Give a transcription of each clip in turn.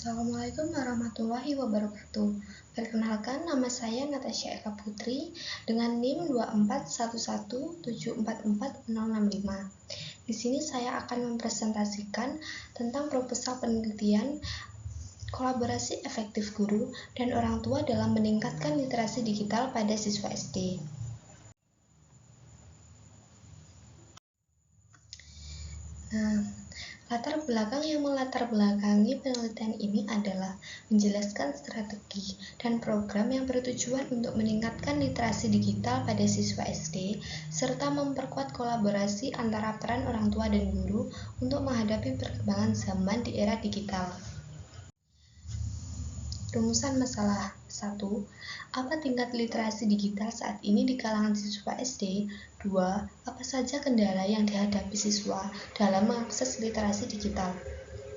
Assalamualaikum warahmatullahi wabarakatuh. Perkenalkan, nama saya Natasha Eka Putri dengan NIM 24117446065. Di sini saya akan mempresentasikan tentang proposal penelitian kolaborasi efektif guru dan orang tua dalam meningkatkan literasi digital pada siswa SD. Latar belakang yang melatar belakangi penelitian ini adalah menjelaskan strategi dan program yang bertujuan untuk meningkatkan literasi digital pada siswa SD, serta memperkuat kolaborasi antara peran orang tua dan guru untuk menghadapi perkembangan zaman di era digital. Rumusan masalah 1. Apa tingkat literasi digital saat ini di kalangan siswa SD? 2. Apa saja kendala yang dihadapi siswa dalam mengakses literasi digital?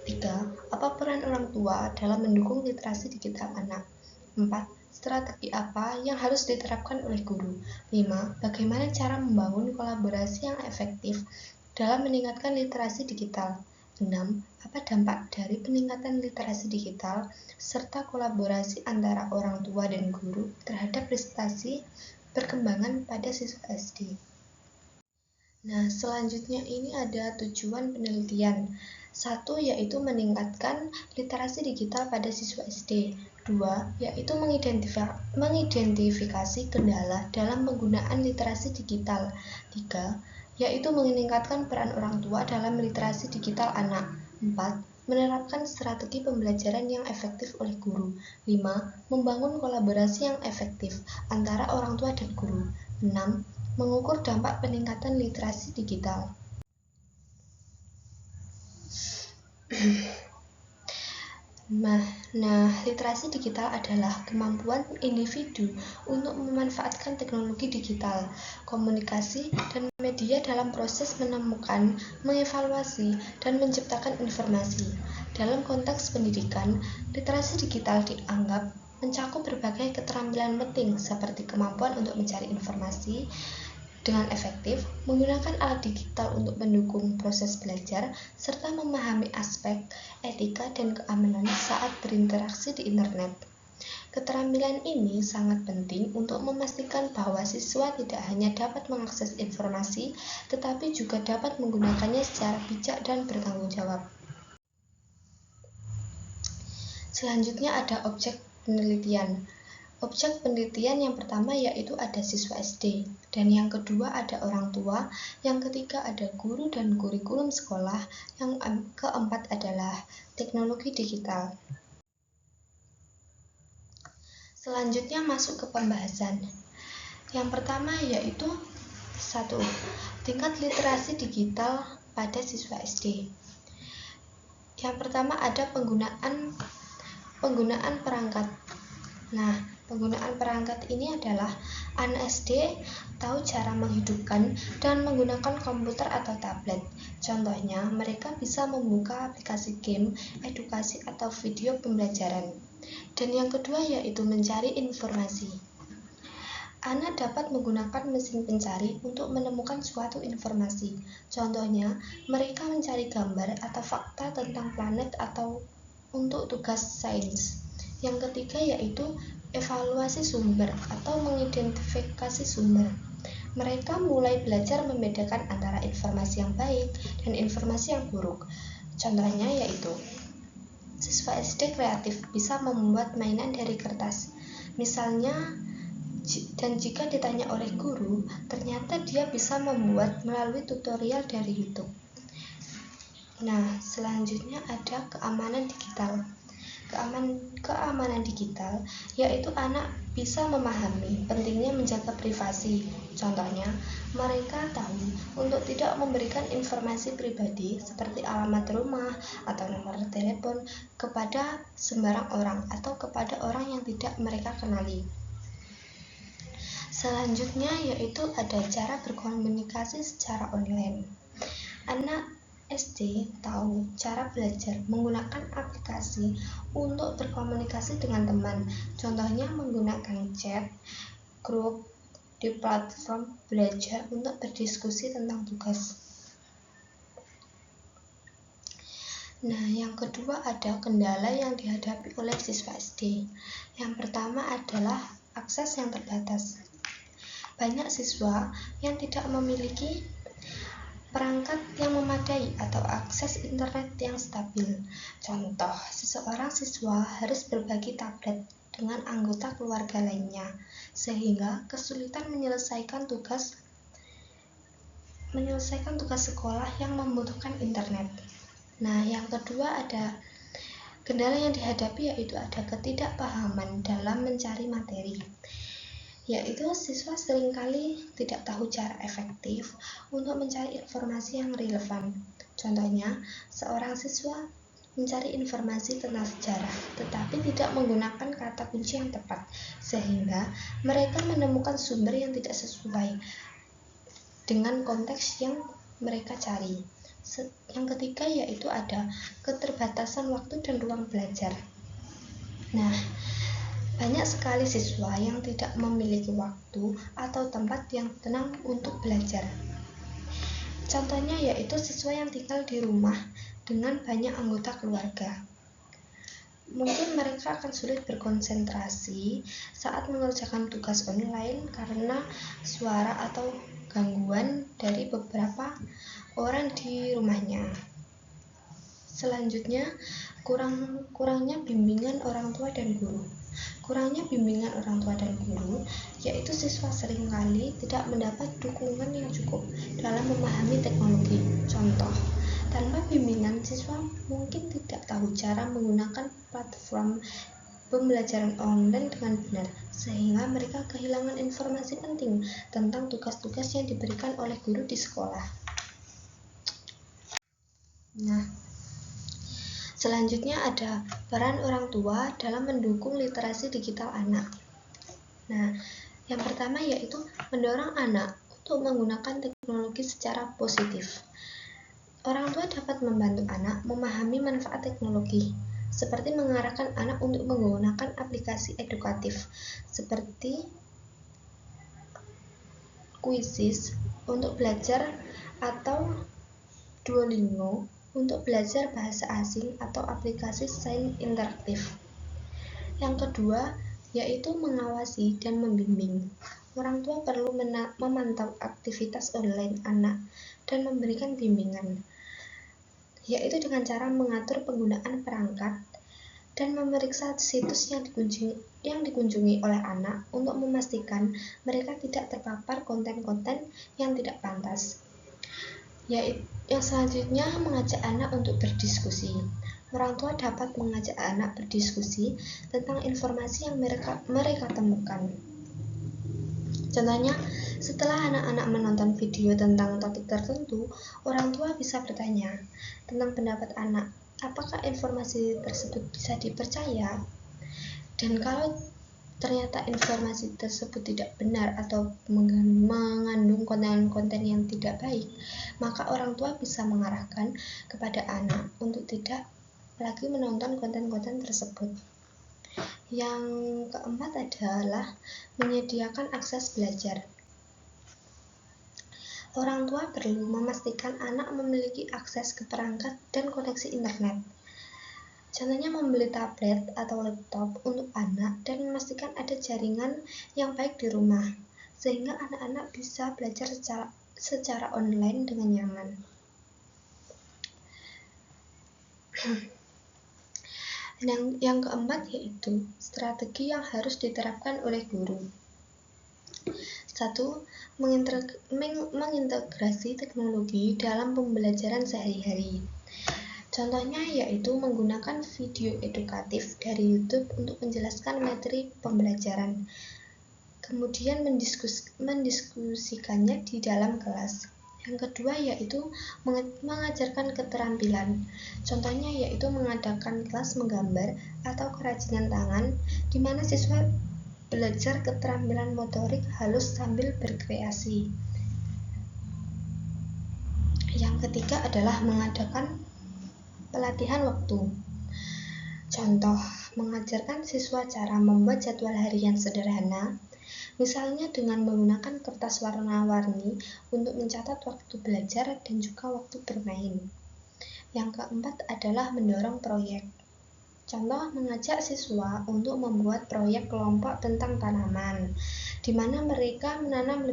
3. Apa peran orang tua dalam mendukung literasi digital anak? 4. Strategi apa yang harus diterapkan oleh guru? 5. Bagaimana cara membangun kolaborasi yang efektif dalam meningkatkan literasi digital? 6. Apa dampak dari peningkatan literasi digital serta kolaborasi antara orang tua dan guru terhadap prestasi perkembangan pada siswa SD? Nah, selanjutnya ini ada tujuan penelitian. 1. Yaitu meningkatkan literasi digital pada siswa SD. 2. Yaitu mengidentifikasi kendala dalam penggunaan literasi digital. 3. Yaitu meningkatkan peran orang tua dalam literasi digital anak. 4. Menerapkan strategi pembelajaran yang efektif oleh guru. 5. Membangun kolaborasi yang efektif antara orang tua dan guru. 6. Mengukur dampak peningkatan literasi digital. Nah, literasi digital adalah kemampuan individu untuk memanfaatkan teknologi digital, komunikasi, dan media dalam proses menemukan, mengevaluasi, dan menciptakan informasi. Dalam konteks pendidikan, literasi digital dianggap mencakup berbagai keterampilan penting seperti kemampuan untuk mencari informasi dengan efektif, menggunakan alat digital untuk mendukung proses belajar, serta memahami aspek etika dan keamanan saat berinteraksi di internet. Keterampilan ini sangat penting untuk memastikan bahwa siswa tidak hanya dapat mengakses informasi, tetapi juga dapat menggunakannya secara bijak dan bertanggung jawab. Selanjutnya ada objek penelitian. Objek penelitian yang pertama yaitu ada siswa SD, dan yang kedua ada orang tua, yang ketiga ada guru dan kurikulum sekolah, yang keempat adalah teknologi digital. Selanjutnya masuk ke pembahasan. Yang pertama yaitu 1. Tingkat literasi digital pada siswa SD. Yang pertama ada penggunaan perangkat. Nah, penggunaan perangkat ini adalah anak SD tahu cara menghidupkan dan menggunakan komputer atau tablet. Contohnya, mereka bisa membuka aplikasi game, edukasi, atau video pembelajaran. Dan yang kedua yaitu mencari informasi. Anak dapat menggunakan mesin pencari untuk menemukan suatu informasi. Contohnya, mereka mencari gambar atau fakta tentang planet atau untuk tugas sains. Yang ketiga yaitu evaluasi sumber atau mengidentifikasi sumber. Mereka mulai belajar membedakan antara informasi yang baik dan informasi yang buruk. Contohnya yaitu siswa SD kreatif bisa membuat mainan dari kertas. Misalnya, dan jika ditanya oleh guru, ternyata dia bisa membuat melalui tutorial dari YouTube. Nah, selanjutnya ada keamanan digital. Keamanan digital yaitu anak bisa memahami pentingnya menjaga privasi. Contohnya, mereka tahu untuk tidak memberikan informasi pribadi seperti alamat rumah atau nomor telepon kepada sembarang orang atau kepada orang yang tidak mereka kenali. Selanjutnya yaitu ada cara berkomunikasi secara online. Anak SD tahu cara belajar menggunakan aplikasi untuk berkomunikasi dengan teman. Contohnya menggunakan chat, grup di platform belajar untuk berdiskusi tentang tugas. Nah, yang kedua ada kendala yang dihadapi oleh siswa SD. Yang pertama adalah akses yang terbatas. Banyak siswa yang tidak memiliki perangkat yang memadai atau akses internet yang stabil. Contoh, seseorang siswa harus berbagi tablet dengan anggota keluarga lainnya, sehingga kesulitan menyelesaikan tugas sekolah yang membutuhkan internet. Nah, yang kedua ada kendala yang dihadapi yaitu ada ketidakpahaman dalam mencari materi, yaitu siswa seringkali tidak tahu cara efektif untuk mencari informasi yang relevan. Contohnya, seorang siswa mencari informasi tentang sejarah, tetapi tidak menggunakan kata kunci yang tepat, sehingga mereka menemukan sumber yang tidak sesuai dengan konteks yang mereka cari. Yang ketiga yaitu ada keterbatasan waktu dan ruang belajar. Nah, banyak sekali siswa yang tidak memiliki waktu atau tempat yang tenang untuk belajar. Contohnya yaitu siswa yang tinggal di rumah dengan banyak anggota keluarga. Mungkin mereka akan sulit berkonsentrasi saat mengerjakan tugas online karena suara atau gangguan dari beberapa orang di rumahnya. Selanjutnya, kurangnya bimbingan orang tua dan guru. Kurangnya bimbingan orang tua dan guru, yaitu siswa seringkali tidak mendapat dukungan yang cukup dalam memahami teknologi. Contoh, tanpa bimbingan, siswa mungkin tidak tahu cara menggunakan platform pembelajaran online dengan benar, sehingga mereka kehilangan informasi penting tentang tugas-tugas yang diberikan oleh guru di sekolah. Nah, selanjutnya ada peran orang tua dalam mendukung literasi digital anak. Nah, yang pertama yaitu mendorong anak untuk menggunakan teknologi secara positif. Orang tua dapat membantu anak memahami manfaat teknologi, seperti mengarahkan anak untuk menggunakan aplikasi edukatif seperti Quizzes untuk belajar atau Duolingo untuk belajar bahasa asing atau aplikasi sains interaktif. Yang kedua yaitu mengawasi dan membimbing. Orang tua perlu memantau aktivitas online anak dan memberikan bimbingan, yaitu dengan cara mengatur penggunaan perangkat dan memeriksa situs yang dikunjungi oleh anak untuk memastikan mereka tidak terpapar konten-konten yang tidak pantas. Yang selanjutnya, mengajak anak untuk berdiskusi. Orang tua dapat mengajak anak berdiskusi tentang informasi yang mereka temukan. Contohnya, setelah anak-anak menonton video tentang topik tertentu, orang tua bisa bertanya tentang pendapat anak, apakah informasi tersebut bisa dipercaya? Dan kalau ternyata informasi tersebut tidak benar atau mengandung konten-konten yang tidak baik, maka orang tua bisa mengarahkan kepada anak untuk tidak lagi menonton konten-konten tersebut. Yang keempat adalah menyediakan akses belajar. Orang tua perlu memastikan anak memiliki akses ke perangkat dan koneksi internet. Contohnya membeli tablet atau laptop untuk anak dan memastikan ada jaringan yang baik di rumah, sehingga anak-anak bisa belajar secara online dengan nyaman. Yang keempat yaitu strategi yang harus diterapkan oleh guru. 1. Mengintegrasi teknologi dalam pembelajaran sehari-hari. Contohnya yaitu menggunakan video edukatif dari YouTube untuk menjelaskan materi pembelajaran, kemudian mendiskusikannya di dalam kelas. Yang kedua yaitu mengajarkan keterampilan. Contohnya yaitu mengadakan kelas menggambar atau kerajinan tangan di mana siswa belajar keterampilan motorik halus sambil berkreasi. Yang ketiga adalah mengadakan pelatihan waktu. Contoh, mengajarkan siswa cara membuat jadwal harian sederhana, misalnya dengan menggunakan kertas warna-warni untuk mencatat waktu belajar dan juga waktu bermain. Yang keempat adalah mendorong proyek. Contoh, mengajak siswa untuk membuat proyek kelompok tentang tanaman, di mana mereka menanam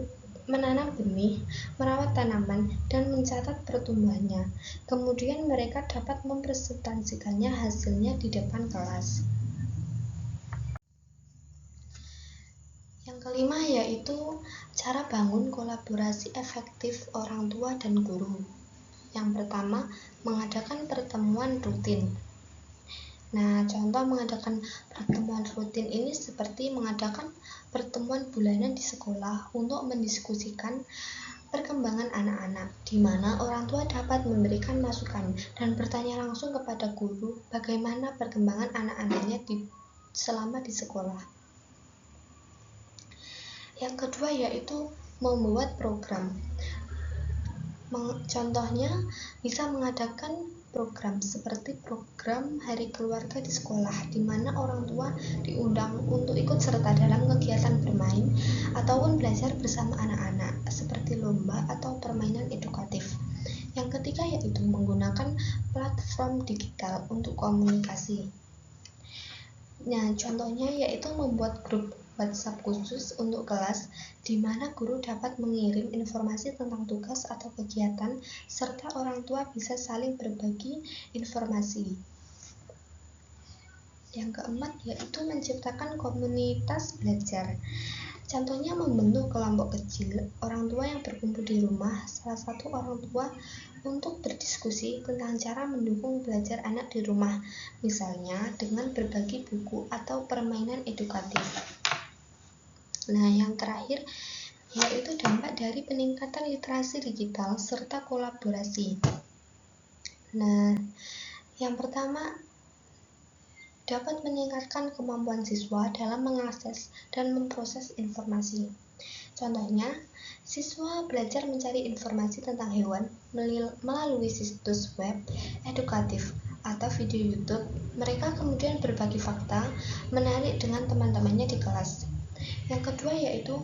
benih, merawat tanaman, dan mencatat pertumbuhannya. Kemudian mereka dapat mempresentasikannya hasilnya di depan kelas. Yang kelima yaitu cara bangun kolaborasi efektif orang tua dan guru. Yang pertama, mengadakan pertemuan rutin. Nah, contoh mengadakan pertemuan rutin ini seperti mengadakan pertemuan bulanan di sekolah untuk mendiskusikan perkembangan anak-anak, di mana orang tua dapat memberikan masukan dan bertanya langsung kepada guru bagaimana perkembangan anak-anaknya selama di sekolah. Yang kedua yaitu membuat program. Contohnya bisa mengadakan program seperti program Hari Keluarga di sekolah, di mana orang tua diundang untuk ikut serta dalam kegiatan bermain ataupun belajar bersama anak-anak seperti lomba atau permainan edukatif. Yang ketiga yaitu menggunakan platform digital untuk komunikasi. Nah, contohnya yaitu membuat grup WhatsApp khusus untuk kelas, di mana guru dapat mengirim informasi tentang tugas atau kegiatan, serta orang tua bisa saling berbagi informasi. Yang keempat yaitu menciptakan komunitas belajar. Contohnya membentuk kelompok kecil orang tua yang berkumpul di rumah salah satu orang tua untuk berdiskusi tentang cara mendukung belajar anak di rumah, misalnya dengan berbagi buku atau permainan edukatif. Nah, yang terakhir yaitu dampak dari peningkatan literasi digital serta kolaborasi. Nah, yang pertama dapat meningkatkan kemampuan siswa dalam mengakses dan memproses informasi. Contohnya, siswa belajar mencari informasi tentang hewan melalui situs web edukatif atau video YouTube. Mereka kemudian berbagi fakta menarik dengan teman-temannya di kelas. Yang kedua yaitu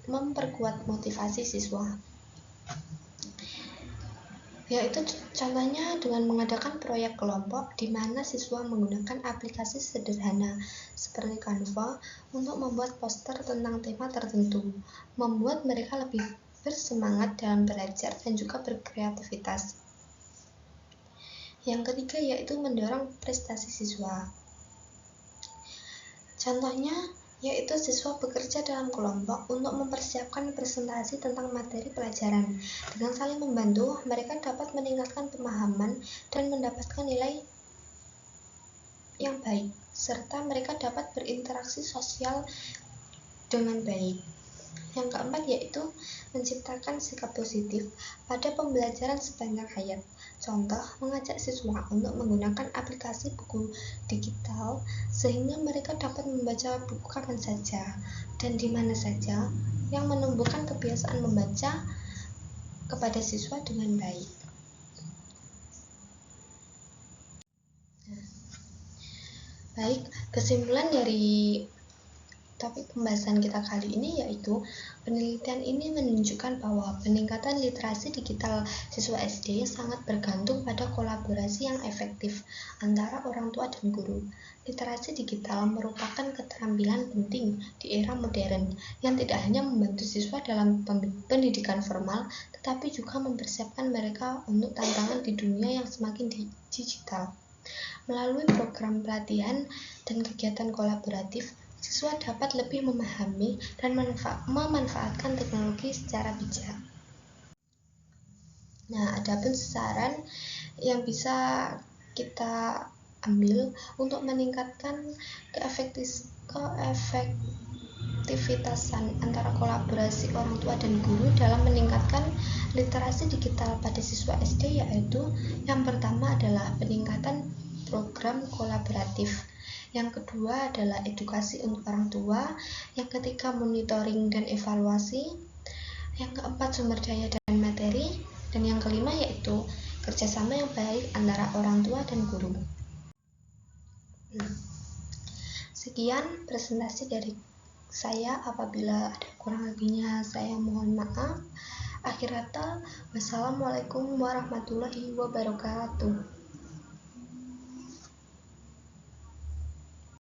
memperkuat motivasi siswa. Yaitu contohnya dengan mengadakan proyek kelompok di mana siswa menggunakan aplikasi sederhana seperti Canva untuk membuat poster tentang tema tertentu, membuat mereka lebih bersemangat dalam belajar dan juga berkreativitas. Yang ketiga yaitu mendorong prestasi siswa. Contohnya yaitu siswa bekerja dalam kelompok untuk mempersiapkan presentasi tentang materi pelajaran. Dengan saling membantu, mereka dapat meningkatkan pemahaman dan mendapatkan nilai yang baik, serta mereka dapat berinteraksi sosial dengan baik. Yang keempat yaitu menciptakan sikap positif pada pembelajaran sepanjang hayat. Contoh, mengajak siswa untuk menggunakan aplikasi buku digital sehingga mereka dapat membaca buku kapan saja dan di mana saja, yang menumbuhkan kebiasaan membaca kepada siswa dengan baik. Baik, kesimpulan dari topik pembahasan kita kali ini yaitu penelitian ini menunjukkan bahwa peningkatan literasi digital siswa SD sangat bergantung pada kolaborasi yang efektif antara orang tua dan guru. Literasi digital merupakan keterampilan penting di era modern yang tidak hanya membantu siswa dalam pendidikan formal, tetapi juga mempersiapkan mereka untuk tantangan di dunia yang semakin digital. Melalui program pelatihan dan kegiatan kolaboratif, siswa dapat lebih memahami dan memanfaatkan teknologi secara bijak. Nah, adapun saran yang bisa kita ambil untuk meningkatkan keefektivitasan antara kolaborasi orang tua dan guru dalam meningkatkan literasi digital pada siswa SD yaitu yang pertama adalah peningkatan program kolaboratif. Yang kedua adalah edukasi untuk orang tua, yang ketiga monitoring dan evaluasi, yang keempat sumber daya dan materi, dan yang kelima yaitu kerjasama yang baik antara orang tua dan guru. Sekian presentasi dari saya, apabila ada kurang lebihnya saya mohon maaf. Akhir kata, wassalamualaikum warahmatullahi wabarakatuh.